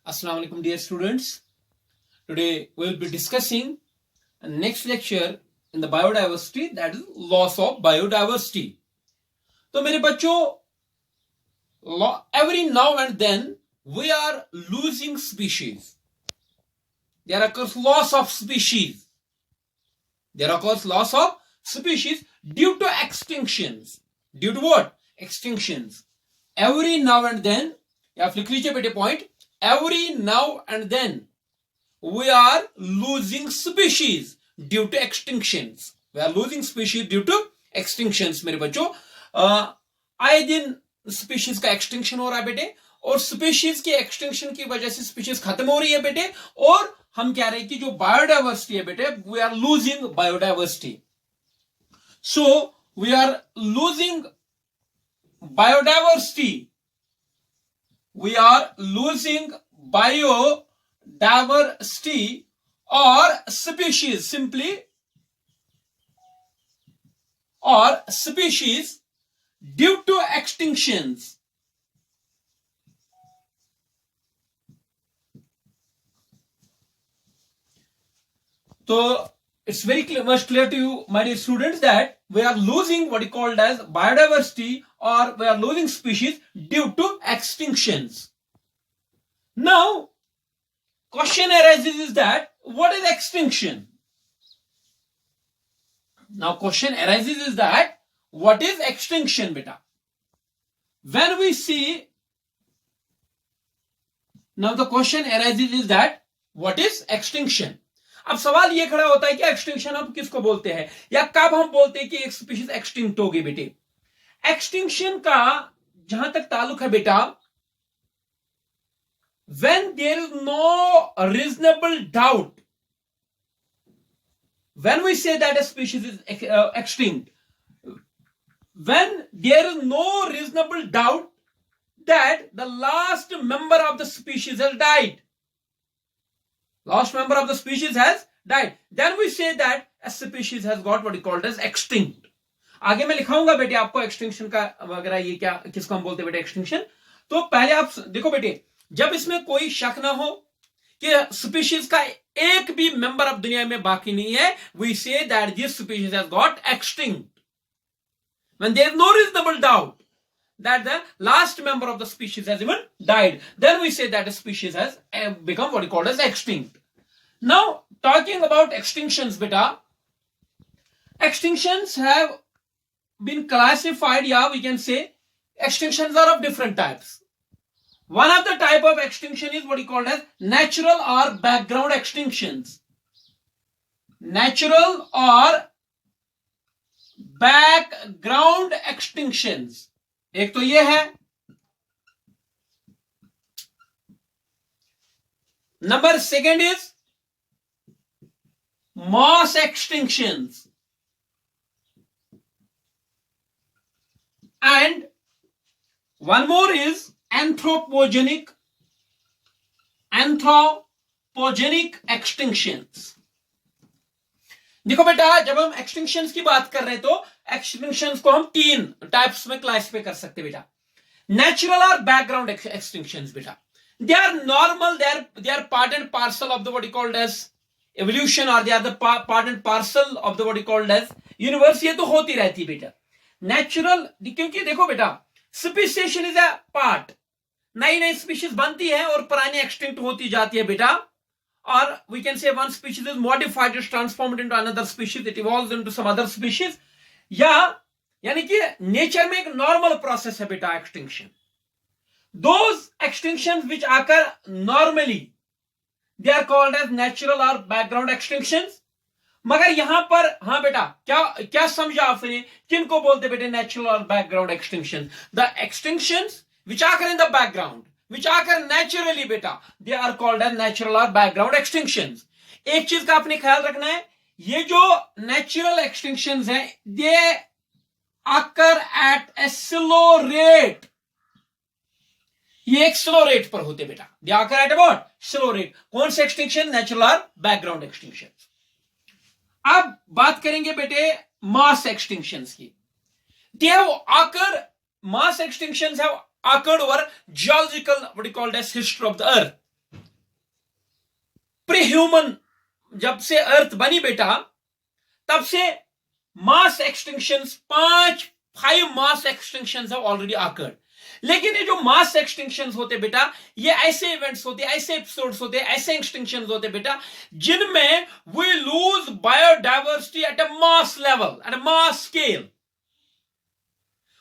Assalamu alaikum dear students. Today we will be discussing the next lecture in the biodiversity, that is loss of biodiversity. तो मेरे बच्चों, every now and then we are losing species. There occurs loss of species. There occurs loss of species due to extinctions. Due to what? Extinctions. Every now and then, या लिख लीजिए बेटे point. Every now and then we are losing species due to extinctions. We are losing species due to extinctions. मेरे बच्चों, आए दिन species का extinction हो रहा है बेटे, और स्पीशीज के एक्सटिंक्शन की वजह से स्पीशीज खत्म हो रही है बेटे, और हम कह रहे हैं कि जो बायोडाइवर्सिटी है बेटे, we are losing biodiversity. So we are losing biodiversity. We are losing biodiversity or species simply, or species due to extinctions. So it's very much clear to you, my dear students, that we are losing what is called as biodiversity, or we are losing species due to extinctions. Now, question arises is that what is extinction? Now, question arises is that what is extinction, beta? When we see, now the question arises is that what is extinction? अब सवाल ये खड़ा होता है कि extinction हम किसको बोलते हैं, या कब हम बोलते हैं कि एक स्पीशीज एक्सटिंक्ट हो गई बेटे. एक्सटिंक्शन का जहां तक ताल्लुक है बेटा, when there is no reasonable doubt, when we say that a species is extinct, when there is no reasonable doubt that the last member of the species has died, last member of the species has died, then we say that a species has got what is called as extinct. आगे मैं लिखाऊंगा बेटे आपको extinction का वगैरह, ये क्या किसको हम बोलते हैं बेटे एक्सटिंक्शन. तो पहले आप देखो बेटे, जब इसमें कोई शक ना हो कि स्पीशीज का एक भी मेंबर अब दुनिया में बाकी नहीं है, we say that this species has got extinct. When there is no reasonable doubt that the last member of the species has even died, then we say that a species has become what is called as extinct. Now, talking about extinctions, beta, extinctions have been classified, yeah, we can say extinctions are of different types. One of the type of extinction is what is called as natural or background extinctions. Natural or background extinctions. एक तो ये है. Number second is mass extinctions, and one more is anthropogenic extinctions. देखो बेटा, जब हम extinctions की बात कर रहे हैं तो एक्सटिंक्शंस को हम तीन टाइप्स में क्लासिफाई कर सकते हैं बेटा. नेचुरल और बैकग्राउंड एक्सटिंक्शंस बेटा, they are normal, they are part and parcel of the what is called as evolution, और they are the part and parcel of the what is called as universe. ये तो होती रहती है बेटा natural, क्योंकि देखो बेटा, स्पीसीएशन इज अ पार्ट. नई नई स्पीशीज बनती है और पुरानी एक्सटिंक्ट होती जाती है बेटा. Or we can say one species is modified, is transformed into another species, it evolves into some other species. या यानी कि नेचर में एक नॉर्मल प्रोसेस है बेटा extinction. Those extinctions which occur normally, they are called as natural or background extinctions. मगर यहां पर, हाँ बेटा, क्या समझा आपने, किनको बोलते बेटे नेचुरल और background extinction? The extinctions which occur in the background, which occur naturally बेटा, they are called as natural or background extinctions. एक चीज का आपने ख्याल रखना है, ये जो नेचुरल एक्सटिंक्शंस हैं, they occur at a slow rate. ये एक स्लो रेट पर होते बेटा. they occur at about slow rate. कौन से एक्सटिंक्शन? नेचुरल और बैकग्राउंड एक्सटिंक्शन. अब बात करेंगे बेटे मास एक्सटिंक्शंस की. they have occurred, mass extinctions have occurred over geological, what is called as history of the earth. Pre human जब से अर्थ बनी बेटा तब से mass extinctions 5 mass extinctions have already occurred. लेकिन ये जो मास एक्सटिंक्शंस होते बेटा, ये ऐसे इवेंट्स होते, ऐसे एपिसोड्स होते, ऐसे एक्सटिंक्शंस होते बेटा जिनमें we lose biodiversity at a mass level, at a mass scale.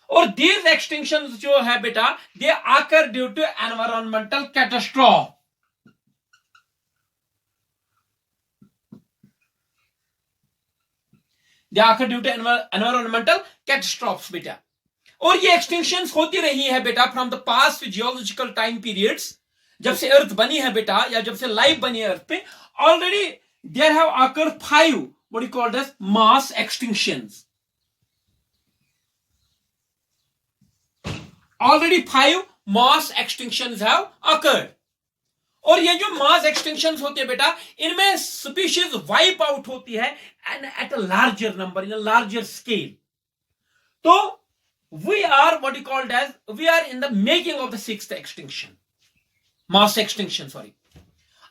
और दीज एक्सटिंक्शंस जो है बेटा they occur due to environmental catastrophe. They occur due to environmental कैटास्ट्रॉफ्स बेटा। और ये एक्सटिंक्शंस होती रही है बेटा from the past geological time periods, जब से अर्थ बनी है बेटा या जब से लाइफ बनी है अर्थ पे, already there have occurred 5 what you called as mass extinctions. Already 5 mass extinctions have occurred. और ये जो मास एक्सटिंक्शंस होते हैं बेटा, इनमें स्पीशीज वाइप आउट होती है at a larger number, in a larger scale. तो we are what you called as, we are in the making of the 6th extinction, mass extinction, sorry।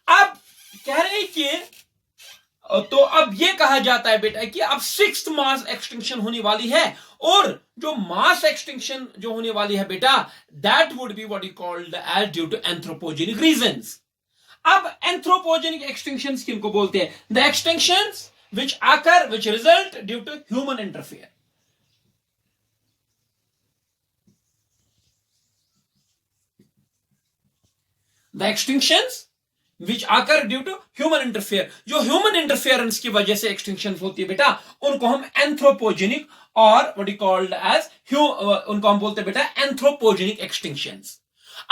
अब कह रहे हैं कि तो अब ये कहा जाता है बेटा कि अब 6th मास एक्सटिंक्शन होने वाली है, और जो मास एक्सटिंक्शन जो होने वाली है बेटा that would be what you called as due to anthropogenic reasons. अब एंथ्रोपोजेनिक एक्सटिंक्शंस किनको बोलते हैं? The extinctions which occur which result due to human interfere. The extinctions which occur due to human interfere, जो human interference की वजह से extinction होती है बेटा, उनको हम एंथ्रोपोजेनिक और व्हाट यू कॉल्ड एज उनको हम बोलते हैं बेटा एंथ्रोपोजेनिक एक्सटिंक्शंस।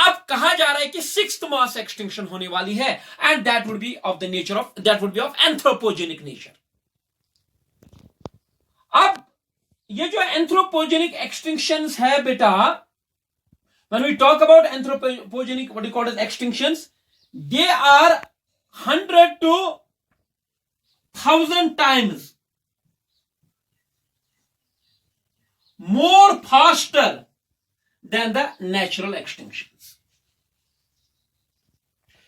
अब कहा जा रहा है कि 6th मास एक्सटिंक्शन होने वाली है, and that would B of the nature of, that would B of anthropogenic nature. अब ये जो एंथ्रोपोजेनिक एक्सटिंक्शंस है बेटा, when we talk about anthropogenic what you call as extinctions, they are 100 to 1000 times more faster than the natural extinctions।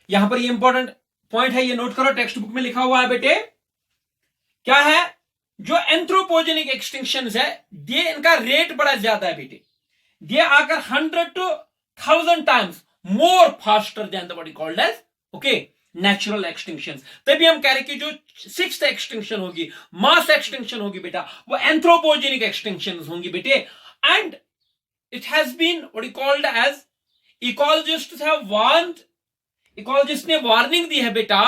यहां पर ये important point है, ये नोट करो, टेक्स्ट बुक में लिखा हुआ है बेटे। क्या है? जो एंथ्रोपोजेनिक एक्सटिंक्शंस है ये इनका रेट बड़ा ज्यादा है बेटे, they occur 100 to 1000 times more faster than the what you called as okay natural extinctions। तभी हम कह रहे कि जो 6th एक्सटिंक्शन होगी, मास एक्सटिंक्शन होगी बेटा, वो एंथ्रोपोजेनिक एक्सटिंक्शंस होंगी बेटे। And it has been what you called as, ecologists have warned, ecologist ने वार्निंग दी है बेटा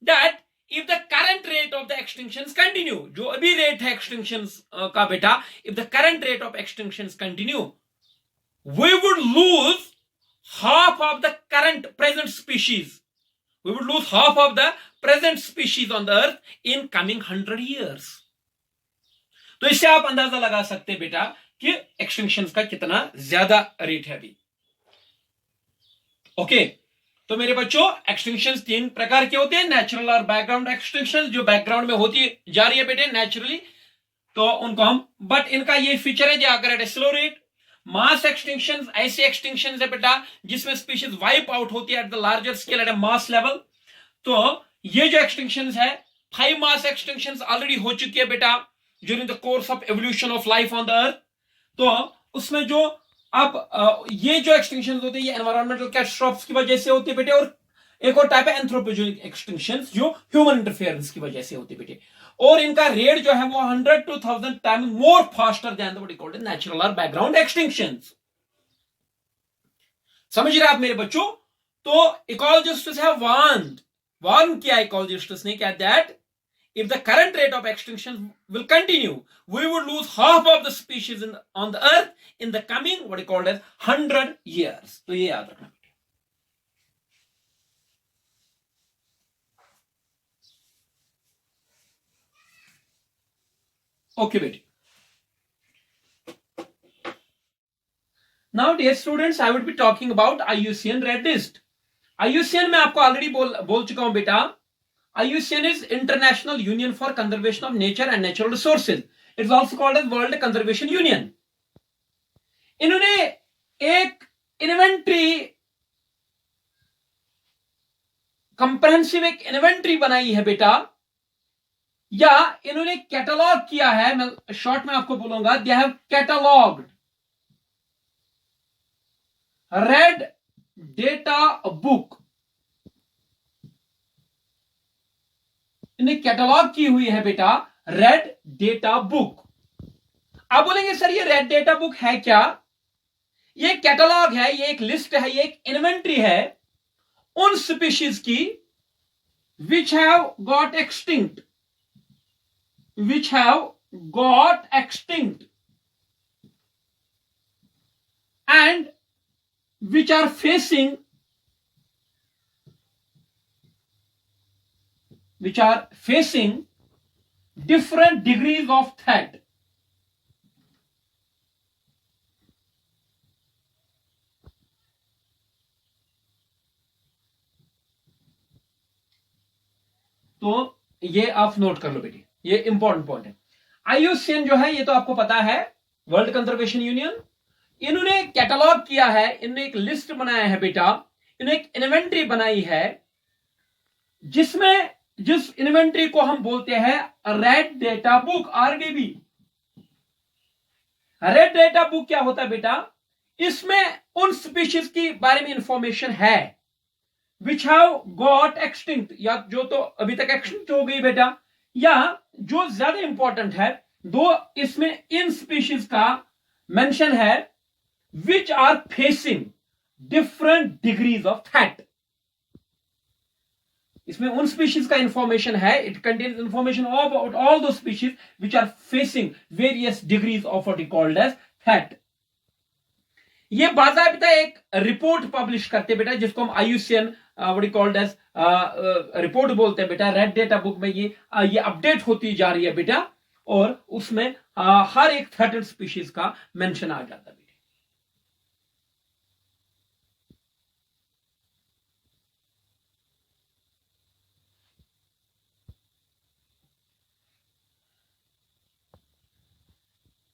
that if the current rate of the extinctions continue, जो अभी रेट है एक्सटिंक्शंस का बेटा, if the current rate of extinctions continue, we would lose half of the current present species, we would lose half of the present species on the earth in coming 100 years। तो इससे आप अंदाजा लगा सकते हैं बेटा कि एक्सटिंक्शंस का कितना ज्यादा रेट है अभी। ओके तो मेरे बच्चों एक्सटिंक्शंस 3 प्रकार के होते हैं, नेचुरल और बैकग्राउंड एक्सटिंक्शंस, जो बैकग्राउंड में होती जा रही है बेटे नेचुरली, तो उनको हम, बट इनका ये फीचर है जो अगर एट स्लो रेट। मास एक्सटिंक्शंस ऐसे एक्सटिंक्शंस है बेटा जिसमें स्पीशीज वाइप आउट होती है at the larger scale, eight a mass level. तो ये जो एक्सटिंक्शंस है 5 मास एक्सटिंक्शंस ऑलरेडी हो चुकी है बेटा during the course of evolution of life on the earth. तो उसमें जो अब ये जो एक्सटिंक्शंस होते हैं ये एनवायरमेंटल कैटास्ट्रॉफ्स की वजह से होती है बेटे, और एक और टाइप है एंथ्रोपोजेनिक एक्सटिंक्शंस जो ह्यूमन इंटरफेरेंस की वजह से होती है बेटे, और इनका रेट जो है वो 100 to 1000 times more faster than the what you called natural और बैकग्राउंड एक्सटिंक्शंस। समझ रहे आप मेरे बच्चों? तो इकोलॉजिस्ट्स हैव वार्न किया इकोलॉजिस्ट्स ने क्या, that if the current rate of extinction will continue, we would lose half of the species on the earth in the coming what is called as 100 years। तो ये याद रखना। ओके बेटे, now dear students I would be talking about IUCN red list. IUCN में आपको already बोल चुका हूं बेटा, IUCN is International Union for Conservation of Nature and Natural Resources. It is also called as World Conservation Union। इन्होंने एक inventory comprehensive एक inventory बनाई है बेटा, या इन्होंने कैटलॉग किया है, मैं शॉर्ट में आपको बोलूंगा, they have catalogued red data book, इन्हें कैटलॉग की हुई है बेटा रेड डेटा बुक। आप बोलेंगे सर ये रेड डेटा बुक है क्या? ये कैटलॉग है, ये एक लिस्ट है, ये एक इन्वेंट्री है उन स्पीशीज की which have got extinct, which have got extinct and which are facing different degrees of threat. तो ये आप नोट कर लो बेटी, ये इंपॉर्टेंट पॉइंट है। IUCN जो है ये तो आपको पता है, वर्ल्ड कंजर्वेशन यूनियन, इन्होंने कैटलॉग किया है, इन्होंने एक लिस्ट बनाया है बेटा, इन्होंने एक इन्वेंट्री बनाई है जिसमें जिस इन्वेंट्री को हम बोलते हैं red data book, RDB। Red data book क्या होता है बेटा? इसमें उन स्पीशीज की बारे में इंफॉर्मेशन है which have got extinct, या जो तो अभी तक एक्सटिंक्ट हो गई बेटा, या जो ज्यादा इंपॉर्टेंट है, दो इसमें इन स्पीशीज का मेंशन है which are facing different degrees of threat। इसमें उन स्पीशीज का इंफॉर्मेशन है, it contains information about all दो species which are facing various degrees of what is called as threat। ये बाकायदा एक रिपोर्ट पब्लिश करते बेटा, जिसको हम IUCN what is called as report बोलते हैं बेटा। रेड डेटा बुक में ये अपडेट होती जा रही है बेटा, और उसमें हर एक थ्रेटेड स्पीशीज का मेंशन आ जाता है बेटा।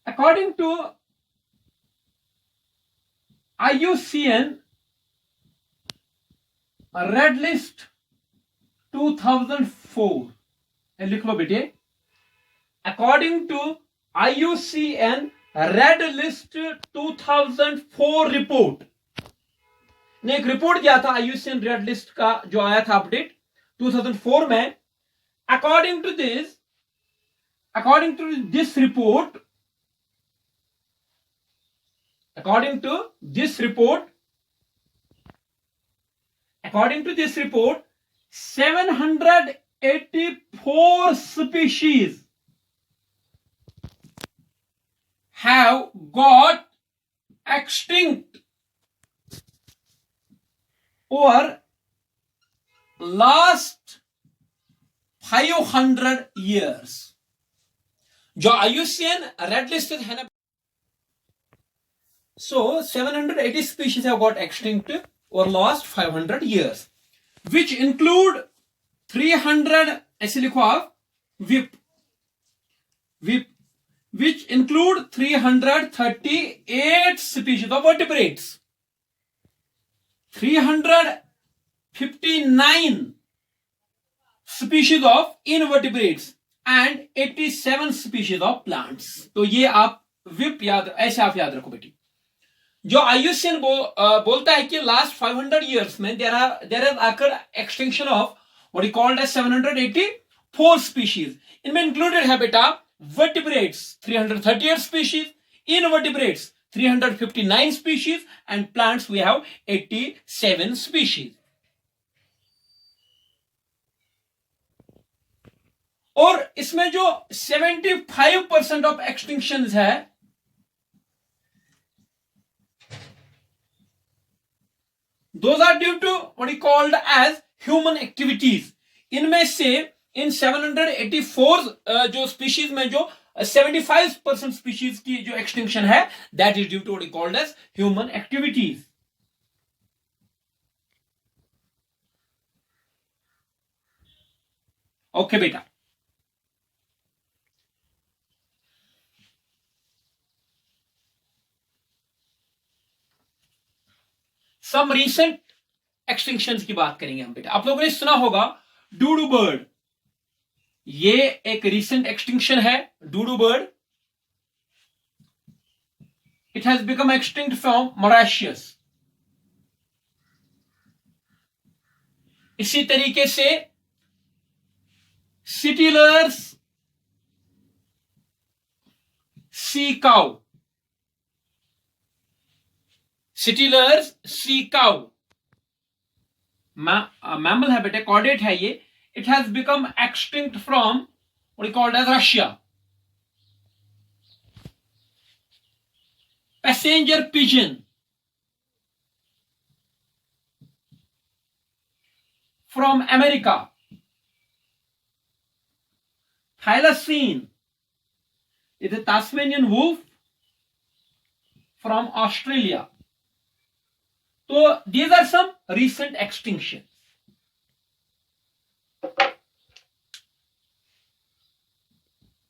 According to IUCN red list 2004, लिख लो बेटे, according to IUCN red list 2004 report ने एक रिपोर्ट दिया था, IUCN रेड लिस्ट का जो आया था अपडेट 2004 में। According to this report, according to this report 784 species have got extinct over last 500 years। जो IUCN रेड लिस्ट है ना, so 780 species have got extinct over last 500 years, which include 300, ऐसे लिखो आप, WIP, which include 338 species of vertebrates, 359 species of invertebrates and 87 species of plants। तो ये आप WIP ऐसे आप याद रखो बेटी। जो IUCN बोलता है कि लास्ट 500 years में there has occurred extinction of what is called as 784 species. इनमें इंक्लूडेड है बेटा vertebrates 338 species, invertebrates 359 species and plants we have 87 species. और इसमें जो 75% ऑफ एक्सटिंक्शन है those are due to what is called as human activities। इनमें से इन 784 जो स्पीशीज में जो 75% स्पीशीज की जो एक्सटिंक्शन है that is due to what is called as human activities. Okay बेटा, some recent एक्सटिंक्शन की बात करेंगे हम बेटा। आप लोगों ने सुना होगा डूडू बर्ड, ये एक रिसेंट एक्सटिंक्शन है। Dodo bird, it has become extinct from Mauritius. इसी तरीके से Steller's sea cow, Steller's sea cow mammal है बेटे, कॉर्डेट है ये। It has become extinct from what is called as Russia. Passenger pigeon from America. Thylacine is a Tasmanian wolf from Australia. So these are some recent extinctions.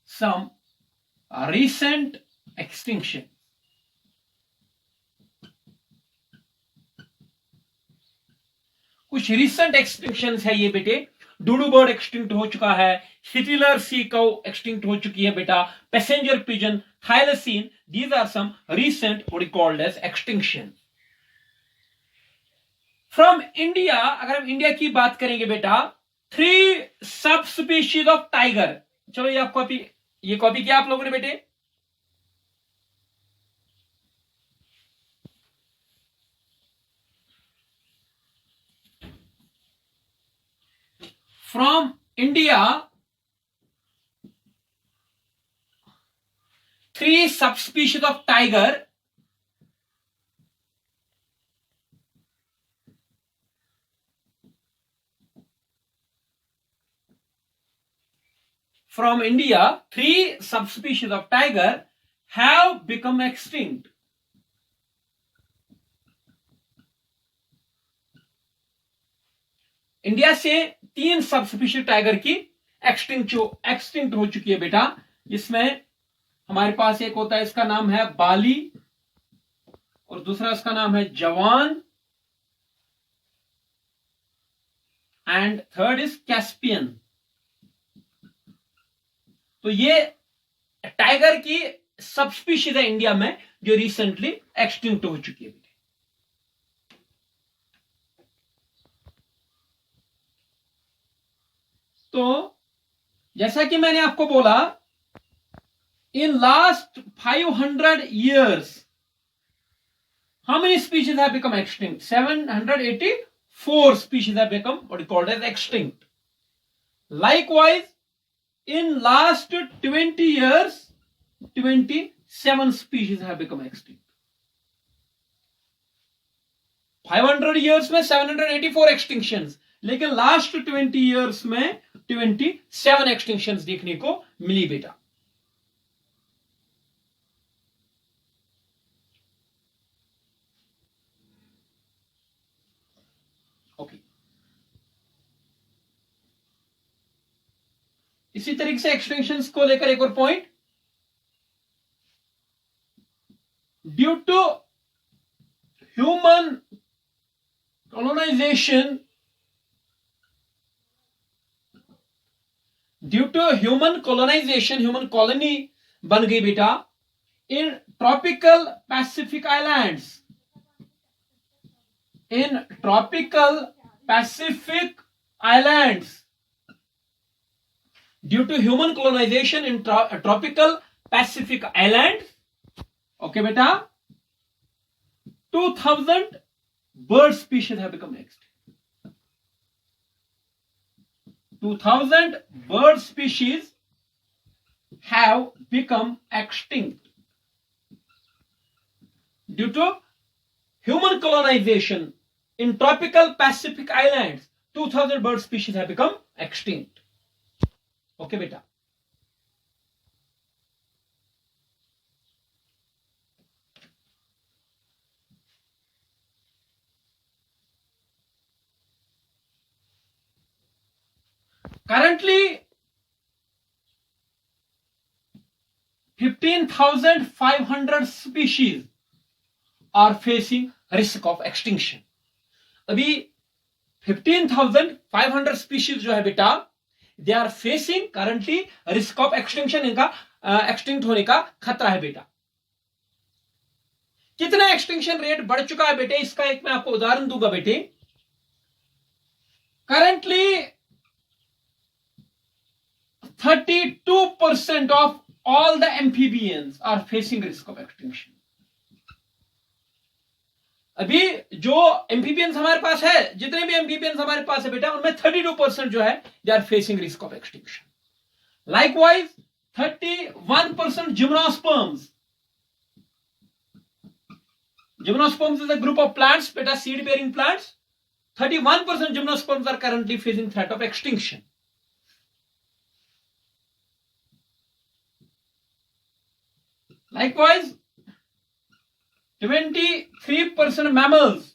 Some recent extinction. कुछ recent extinctions है ये बेटे। Dodo bird extinct हो चुका है, सिटिलर sea cow extinct हो चुकी है बेटा, passenger pigeon, thylacine, these are some recent what is called as extinction. From India, अगर हम इंडिया की बात करेंगे बेटा, 3 सब स्पीशीज ऑफ टाइगर। चलो ये आप कॉपी, ये कॉपी किया आप लोगों ने बेटे। From India, 3 subspecies of tiger from India, 3 subspecies of tiger have become extinct. India से 3 सबस्पीशीज टाइगर की एक्सटिंक्ट हो चुकी है बेटा। जिसमें हमारे पास एक होता है, इसका नाम है बाली, और दूसरा इसका नाम है जवान, एंड थर्ड इज कैस्पियन। तो ये टाइगर की सबस्पीशीज है इंडिया में जो रिसेंटली एक्सटिंक्ट हो चुकी है। तो जैसा कि मैंने आपको बोला, in last 500 years how many species have become extinct? 784 species have become what is called as extinct. Likewise, in last 20 years 27 species have become extinct. 500 years में 784 extinctions, लेकिन लास्ट 20 years में 27 एक्सटिंक्शंस देखने को मिली बेटा। ओके, इसी तरीके से extinctions को लेकर एक और point, due to human colonization, due to human colonization, human colony बन गई बेटा in tropical Pacific islands, in tropical Pacific islands, due to human colonization in tropical Pacific island. Okay बेटा, 2000 bird species have become extinct. 2000 bird species have become extinct due to human colonization in tropical Pacific islands. 2000 bird species have become extinct. Okay beta, currently 15,500 species are facing risk of extinction. अभी 15,500 species जो है बेटा, they are facing currently risk of extinction, इनका extinct होने का खतरा है बेटा। कितना एक्सटिंक्शन रेट बढ़ चुका है बेटे, इसका एक मैं आपको उदाहरण दूंगा बेटे। Currently 32% of all the amphibians are facing risk of extinction. अभी जो एम्फीबियंस हमारे पास है, जितने भी एम्फीबियंस हमारे पास है बेटा, उनमें 32% जो है they are facing risk of extinction. Likewise 31% gymnosperms. Gymnosperms is a group of plants बेटा, seed bearing plants. 31% gymnosperms are currently facing threat of extinction. Likewise, 23% mammals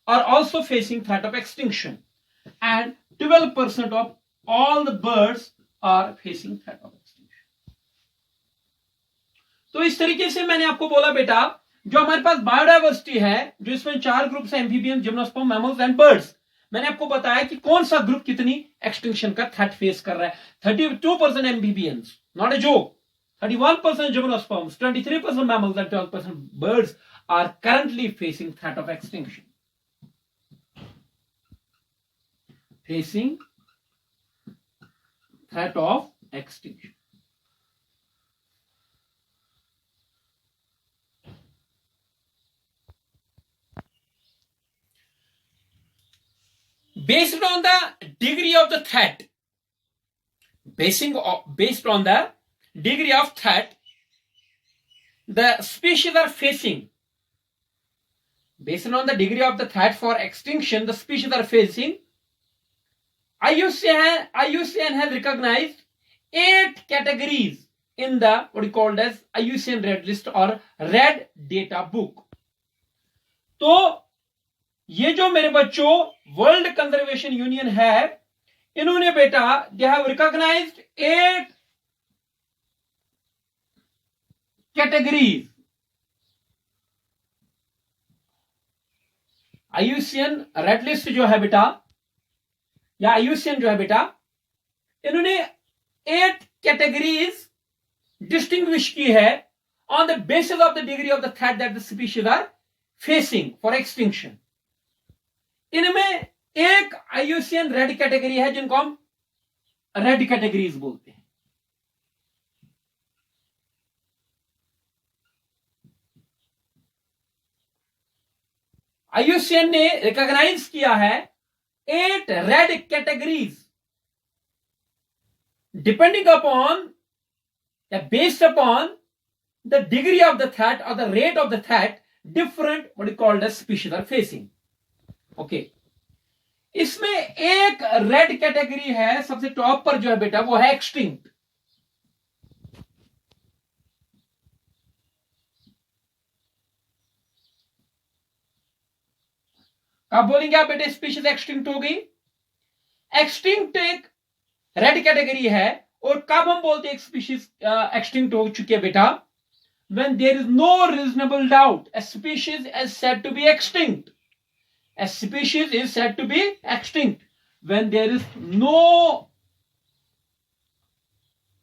are also facing threat of extinction, and 12% of all the birds are facing threat of extinction. तो इस तरीके से मैंने आपको बोला बेटा, जो हमारे पास बायोडाइवर्सिटी है, जो इसमें 4 ग्रुप्स हैं, amphibian, gymnosperm, mammals and birds, मैंने आपको बताया कि कौन सा ग्रुप कितनी एक्सटिंक्शन का थ्रेट फेस कर रहा है। 32% amphibians, not a joke, 31% gymnosperms, 23% mammals and 12% birds are currently facing threat of extinction. Facing threat of extinction. Based on the degree of the threat, based on the degree of threat the species are facing, based on the degree of the threat for extinction the species are facing, IUCN has recognized 8 categories in the what is called as IUCN Red List or Red Data Book. तो ये जो मेरे बच्चों world conservation union है, इन्होंने बेटा they have recognised 8 categories. IUCN red list जो है बेटा, या IUCN जो है बेटा, इन्होंने 8 कैटेगरीज डिस्टिंग्विश की है on the basis of the degree of the threat that the species are facing for extinction. इनमें एक IUCN रेड कैटेगरी है जिनको हम रेड कैटेगरीज बोलते हैं। IUCN ने रिकॉग्नाइज किया है 8 रेड कैटेगरीज डिपेंडिंग अपॉन या based upon the degree of the threat और the rate of the threat different what is called as species are facing. Okay, इसमें एक रेड कैटेगरी है सबसे टॉप पर जो है बेटा, वो है एक्सटिंक्ट। आप बोलेंगे आप बेटे स्पीशीज एक्सटिंक्ट हो गई। एक्सटिंक्ट एक रेड कैटेगरी है, और कब हम बोलते हैं एक स्पीशीज एक्सटिंक्ट हो चुकी है बेटा, when there is no reasonable doubt a species is said to be extinct. A species is said to be extinct when there is no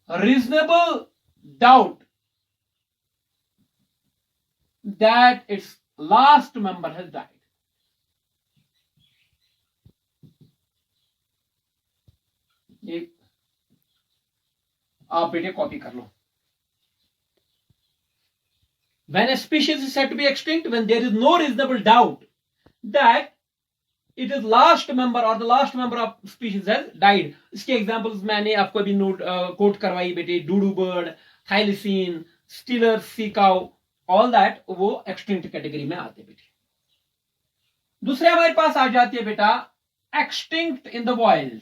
reasonable doubt that its last member has died. ये आप बेटे copy कर लो। When a species is said to be extinct when there is no reasonable doubt that it is last member or the last member of species has died. इसके examples मैंने आपको अभी note कोट करवाई बेटे, dodo bird, thylacine, Steller's sea cow, all that वो extinct category में आते बेटे। दूसरे हमारे पास आ जाती है बेटा एक्सटिंक्ट इन द वाइल्ड।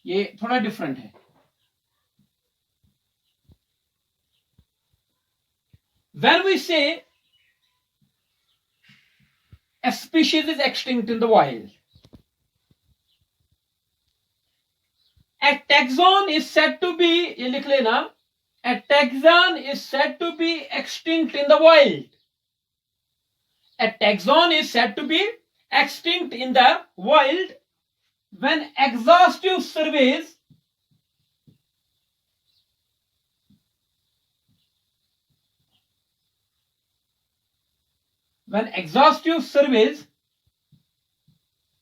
ये थोड़ा डिफरेंट है। When we say a species is extinct in the wild, a taxon is said to be, ये लिख लेना, a taxon is said to be extinct in the wild. a taxon is said to be extinct in the wild when exhaustive surveys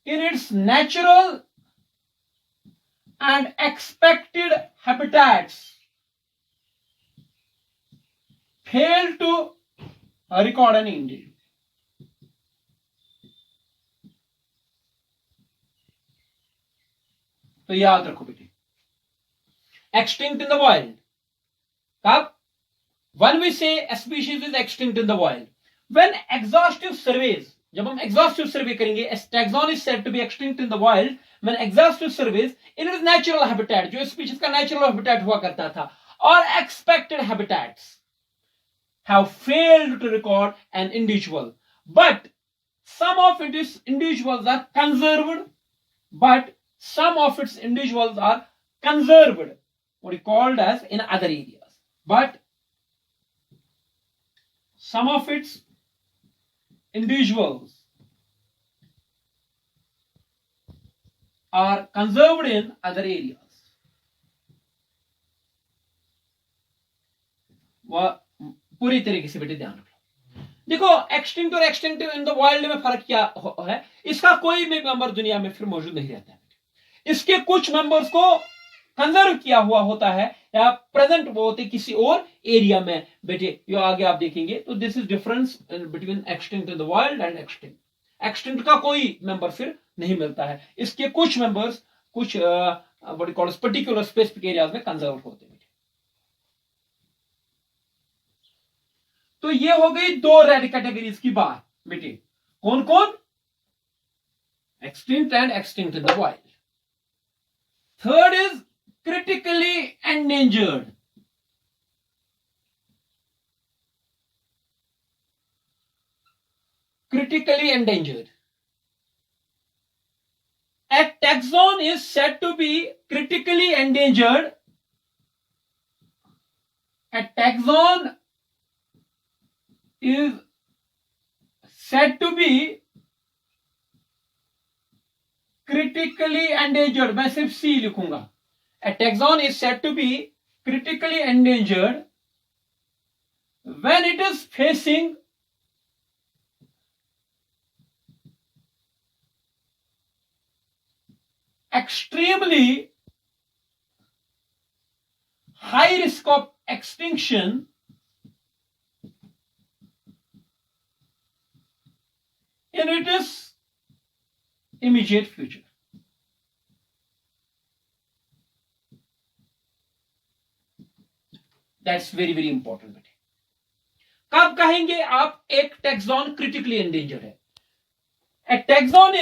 in its natural and expected habitats fail to record an injury. तो याद रखो बेटे, extinct in the wild. कब? When we say a species is extinct in the wild, when exhaustive surveys, जब हम exhaustive survey करेंगे, a taxon is said to be extinct in the wild when exhaustive surveys in its natural habitat, जो species का natural habitat हुआ करता था, or expected habitats have failed to record an individual, but some of its individuals are conserved, what is called as in other areas, but some of its individuals are conserved in other areas. वह पूरी तरीके से बेटे ध्यान रखो। देखो, extinct और एक्सटिंक्टिव in the wild में फर्क क्या है? इसका कोई भी मेंबर दुनिया में फिर मौजूद नहीं रहता है। इसके कुछ मेंबर्स को कंजर्व किया हुआ होता है या प्रेजेंट वो होते किसी और एरिया में बेटे, जो आगे आप देखेंगे। तो this is difference between extinct in the wild and extinct. Extinct का कोई मेंबर फिर नहीं मिलता है, इसके कुछ मेंबर्स कुछ what called particular specific areas में कंजर्व होते हैं। तो ये हो गई दो रेड कैटेगरीज की बात बेटे, कौन कौन? Extinct and extinct in the wild. Third is critically endangered. Critically endangered. A taxon is said to be critically endangered. A taxon is said to be critically endangered. मैं सिर्फ C लिखूंगा। A taxon is said to be critically endangered when it is facing extremely high risk of extinction in its immediate future. That's very very important बेटे। कब कहेंगे आप एक taxon critically endangered है? A taxon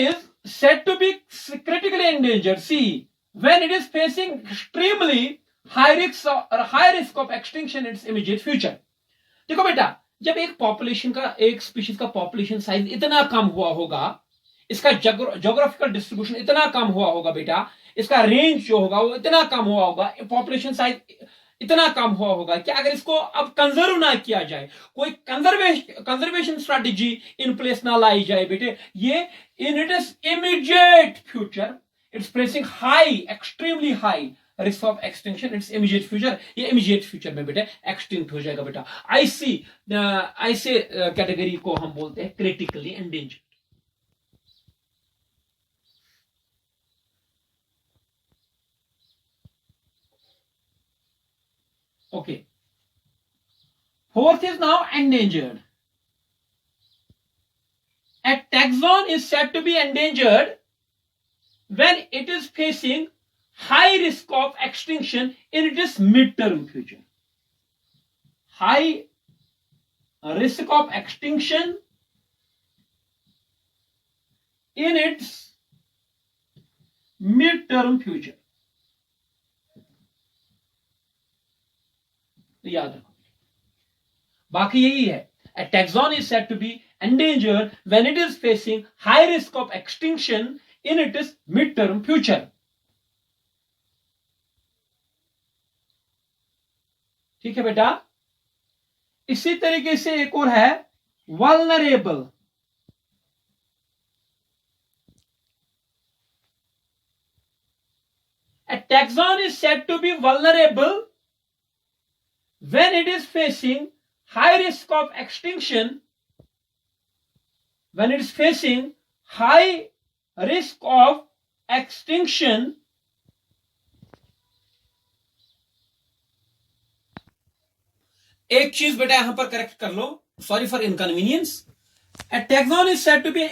is said to be critically endangered, see, when it is facing extremely high risk of extinction in its immediate future. देखो बेटा, जब एक पॉपुलेशन का, एक स्पीशीज का पॉपुलेशन साइज इतना कम हुआ होगा, इसका ज्योग्राफिकल डिस्ट्रीब्यूशन इतना कम हुआ होगा बेटा, इसका रेंज जो होगा वो इतना कम हुआ होगा, पॉपुलेशन साइज इतना कम हुआ होगा कि अगर इसको अब कंजर्व ना किया जाए, कोई कंजर्वेशन स्ट्रेटेजी इन प्लेस ना लाई जाए बेटे, ये in its immediate future it's pressing high, extremely high risk of extinction it's immediate future, ये इमीडिएट फ्यूचर में बेटे एक्सटिंक्ट हो जाएगा बेटा। ऐसे कैटेगरी को हम बोलते हैं critically endangered. Okay. Fourth is now endangered. A taxon is said to be endangered when it is facing high risk of extinction in its mid-term future. High risk of extinction in its mid-term future. तो याद रखो, बाकी यही है। A taxon is said to be endangered when it is facing high risk of extinction in its mid-term future. ठीक है बेटा। इसी तरीके से एक और है vulnerable. A taxon is said to be vulnerable when it is facing high risk of extinction. When it is facing high risk of extinction, एक चीज बेटा यहां पर करेक्ट कर लो, sorry for inconvenience. A taxon is said to be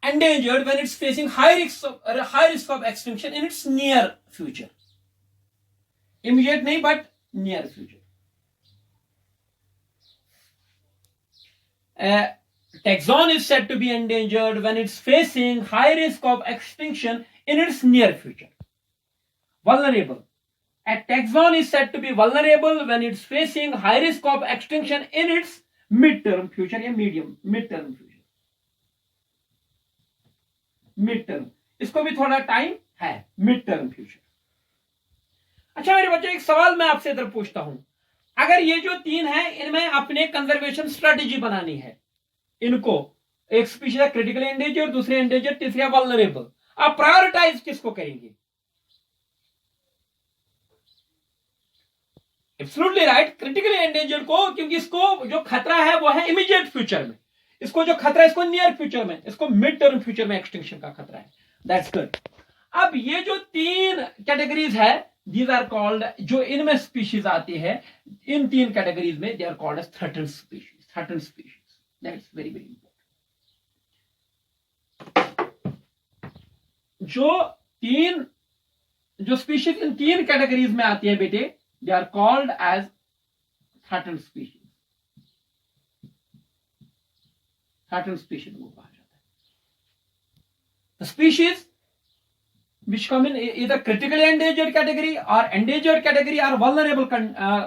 endangered when it's facing high risk of extinction in its near future. Immediate नहीं, but near future. A taxon is said to be endangered when it's facing high risk of extinction in its near future. Vulnerable. A taxon is said to be vulnerable when it's facing high risk of extinction in its mid-term future या mid-term future. Mid-term, इसको भी थोड़ा time है, mid-term future. अच्छा मेरे बच्चों, एक सवाल मैं आपसे इधर पूछता हूं. अगर ये जो तीन है, इनमें अपने कंजर्वेशन स्ट्रेटेजी बनानी है, इनको एक स्पीशीज है क्रिटिकली एंडेंजर्ड, दूसरे एंडेंजर्ड, तीसरे वल्नरेबल, आप प्रायोरिटाइज किसको करेंगे? एब्सोल्युटली राइट, क्रिटिकली एंडेंजर्ड को, क्योंकि इसको जो खतरा है वो है इमीडिएट फ्यूचर में, इसको जो खतरा है इसको नियर फ्यूचर में, इसको मिड टर्म फ्यूचर में एक्सटिंक्शन का खतरा है. That's good. अब ये जो तीन कैटेगरीज है, दीज आर कॉल्ड, जो इनमें स्पीशीज आती है, इन तीन कैटेगरीज में they are called as threatened species. Threatened species, that's very very important. जो स्पीशीज इन तीन कैटेगरीज में आती है बेटे, they are called as threatened species. Threatened species को कहा जाता है. The species which come in either critically endangered category or endangered category or vulnerable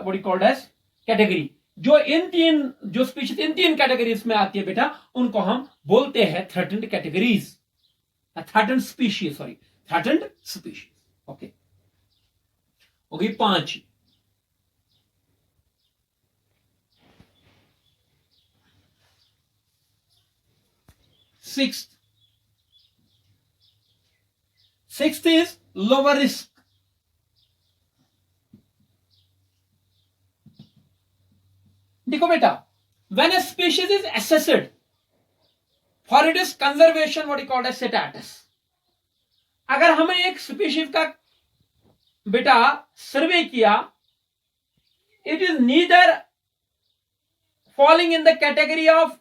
what you called as category. जो इन तीन जो स्पीशीज इन तीन कैटेगरीज में आती है बेटा, उनको हम बोलते हैं threatened categories, threatened species, sorry threatened species. Okay, हो गई 5. Sixth is lower risk. देखो बेटा, when a species is assessed for its conservation, what you call as status, अगर हमें एक स्पीशीज का बेटा सर्वे किया, it is neither falling in the category of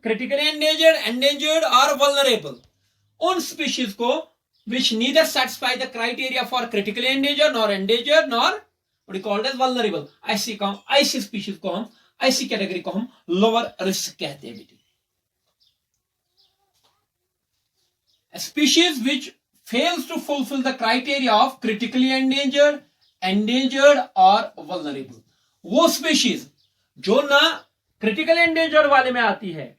critically endangered, endangered or vulnerable. उन species को which neither satisfy the criteria for critically endangered nor endangered nor what is called as vulnerable, ऐसी species को हम, ऐसी category को हम lower risk कहते हैं बेटे. A species which fails to fulfill the criteria of critically endangered, endangered or vulnerable, वो स्पीशीज जो ना क्रिटिकल एंडेंजर्ड वाले में आती है,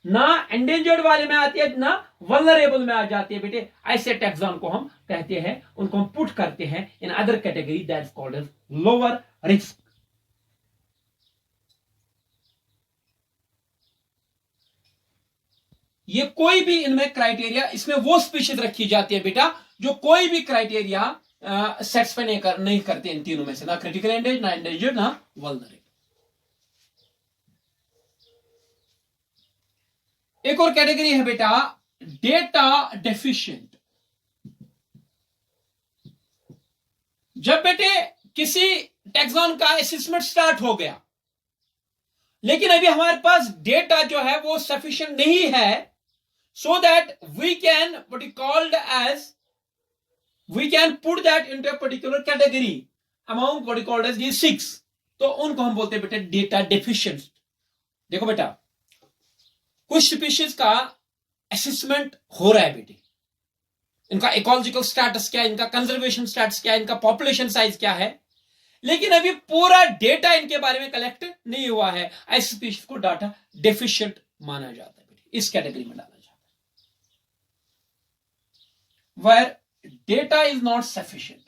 ना एंडेंजर्ड वाले में आती है, ना वल्नरेबल में आ जाती है बेटे, ऐसे टैक्सॉन को हम कहते हैं, उनको हम पुट करते हैं in other category, that's called as lower risk. ये कोई भी इनमें क्राइटेरिया, इसमें वो स्पीशीज रखी जाती है बेटा जो कोई भी क्राइटेरिया सेटिस्फाई नहीं करते इन तीनों में से, ना क्रिटिकल एंडेंजर्ड, ना एंडेंजर्ड, ना वल्नरेबल. एक और कैटेगरी है बेटा डेटा डेफिशिएंट. जब बेटे किसी टैक्सॉन का असेसमेंट स्टार्ट हो गया, लेकिन अभी हमारे पास डेटा जो है वो सफिशिएंट नहीं है, so that we can what is called as we can put that into a particular category among what is called as these 6, तो उनको हम बोलते हैं बेटा डेटा डेफिशिएंट. देखो बेटा, कुछ स्पीशीज का असेसमेंट हो रहा है बेटे, इनका इकोलॉजिकल स्टेटस क्या है, इनका कंजर्वेशन स्टेटस क्या है, इनका पॉपुलेशन साइज क्या है, लेकिन अभी पूरा डेटा इनके बारे में कलेक्ट नहीं हुआ है. ऐसी स्पीशीज को डाटा डेफिशिएंट माना जाता है बेटे, इस कैटेगरी में डाला जाता है. where data is not sufficient,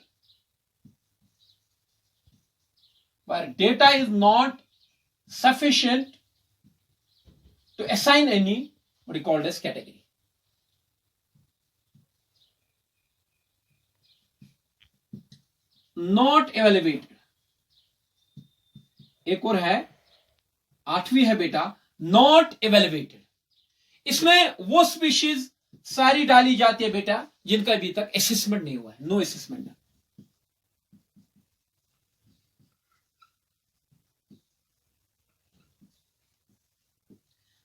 where data is not sufficient to assign any what is called as category. Not evaluated, एक और है 8वीं है बेटा नॉट एवेलुएटेड। इसमें वो स्पीशीज सारी डाली जाती है बेटा जिनका अभी तक असेसमेंट नहीं हुआ है, no assessment.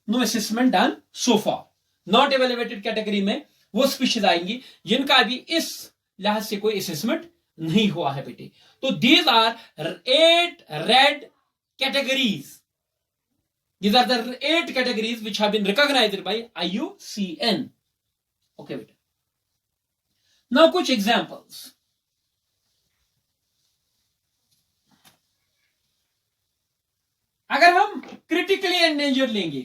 No assessment done so far. Not evaluated category में वो स्पीशीज आएंगी जिनका अभी इस लिहाज से कोई असेसमेंट नहीं हुआ है बेटे। तो these are 8 red categories. These are the 8 categories which have been recognized by IUCN. Okay, बेटा। Now कुछ examples. अगर हम critically endangered लेंगे,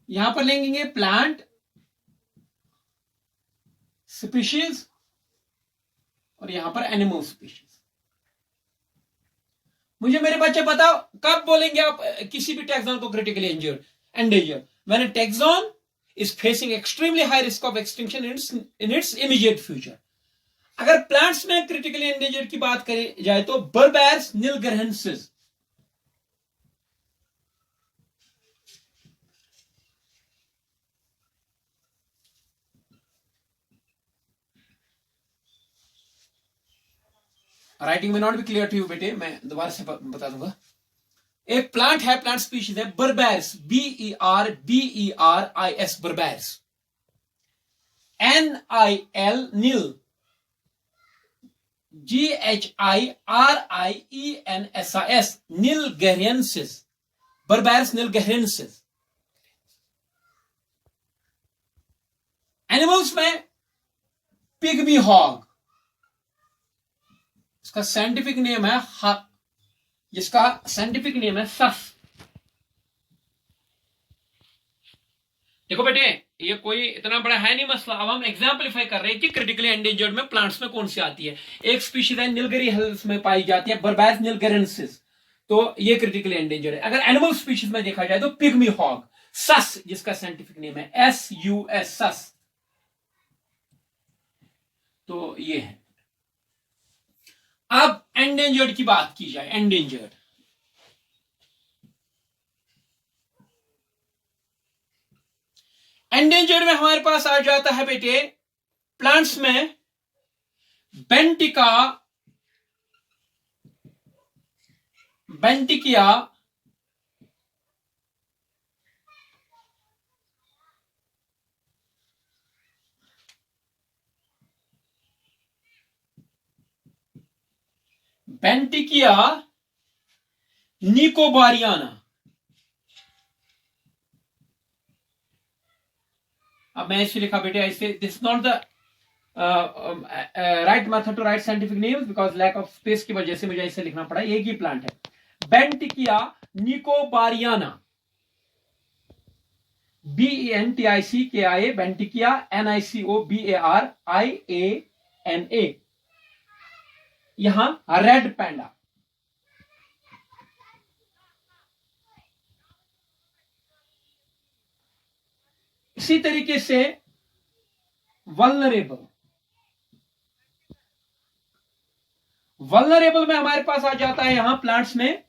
यहां पर लेंगे प्लांट स्पीशीज और यहां पर एनिमल स्पीशीज। मुझे मेरे बच्चे बताओ कब बोलेंगे आप किसी भी टैक्सॉन को critically endangered? When a taxon is facing extremely high risk of extinction in its immediate future. अगर प्लांट्स में क्रिटिकली एंडेंजर्ड की बात करी जाए तो बर्बेरस निलगरहेंसिस, राइटिंग में नॉट भी क्लियर टू यू बेटे, मैं दोबारा से बता दूंगा। एक प्लांट है, प्लांट स्पीशीज है बर्बेरस, BERBERIS बर्बेरस, NIL नील, GHIRIENSIS निलगरहेंसिस, बर्बेरस निलगरहेंसिस। एनिमल्स में पिग्मी हॉग, इसका साइंटिफिक नेम है जिसका साइंटिफिक नेम है सस। देखो बेटे ये कोई इतना बड़ा है नहीं मसला, अब हम एग्जाम्पलीफाई कर रहे हैं कि क्रिटिकली एंडेंजर्ड में प्लांट्स में कौन सी आती है। एक स्पीशीज है निलगरहेंसिस में पाई जाती है बर्बेरस निलगरहेंसिस, तो ये क्रिटिकली एंडेंजर्ड है। अगर एनिमल स्पीशीज में देखा जाए तो पिग्मी हॉग, सस जिसका साइंटिफिक नेम है SUS सस, तो ये है। अब एंडेंजर्ड की बात की जाए, एंडेंजर्ड एंडेंजर्ड में हमारे पास आ जाता है बेटे प्लांट्स में बेंटिका, बेंटिकिया, बेंटिकिया निकोबारियाना। अब मैं ऐसे लिखा बेटे ऐसे, this not the right method to write scientific names because lack of space की वजह से मुझे ऐसे लिखना पड़ा। एक ही प्लांट है बेंटिकिया निकोबारियाना, BENTICKIA बेंटिकिया, NICOBARIANA। यहां रेड पैंडा, इसी तरीके से वल्नरेबल, वल्नरेबल में हमारे पास आ जाता है यहां प्लांट्स में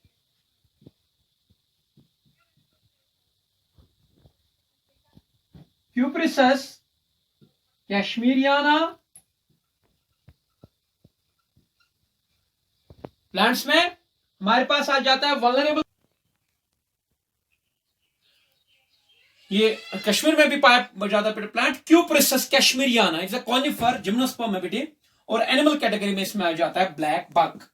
क्यूप्रिसस कैश्मीरियाना, प्लांट्स में हमारे पास आ जाता है वल्नरेबल। ये कश्मीर में भी पाया जाता है plant cupressus cashmeriana, it's a conifer gymnosperm है बेटे, और एनिमल कैटेगरी में इसमें आ जाता है black bug.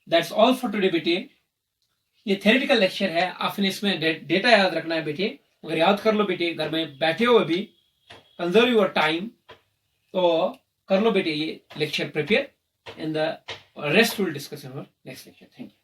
That's all for today बेटे। ये थ्योरेटिकल लेक्चर है, आपने इसमें डेटा याद रखना है बेटे। अगर याद कर लो बेटे, घर में बैठे हो अभी, कंजर्व योर टाइम, तो कर लो बेटे ये lecture prepare, in the rest will discuss in next lecture. Thank you.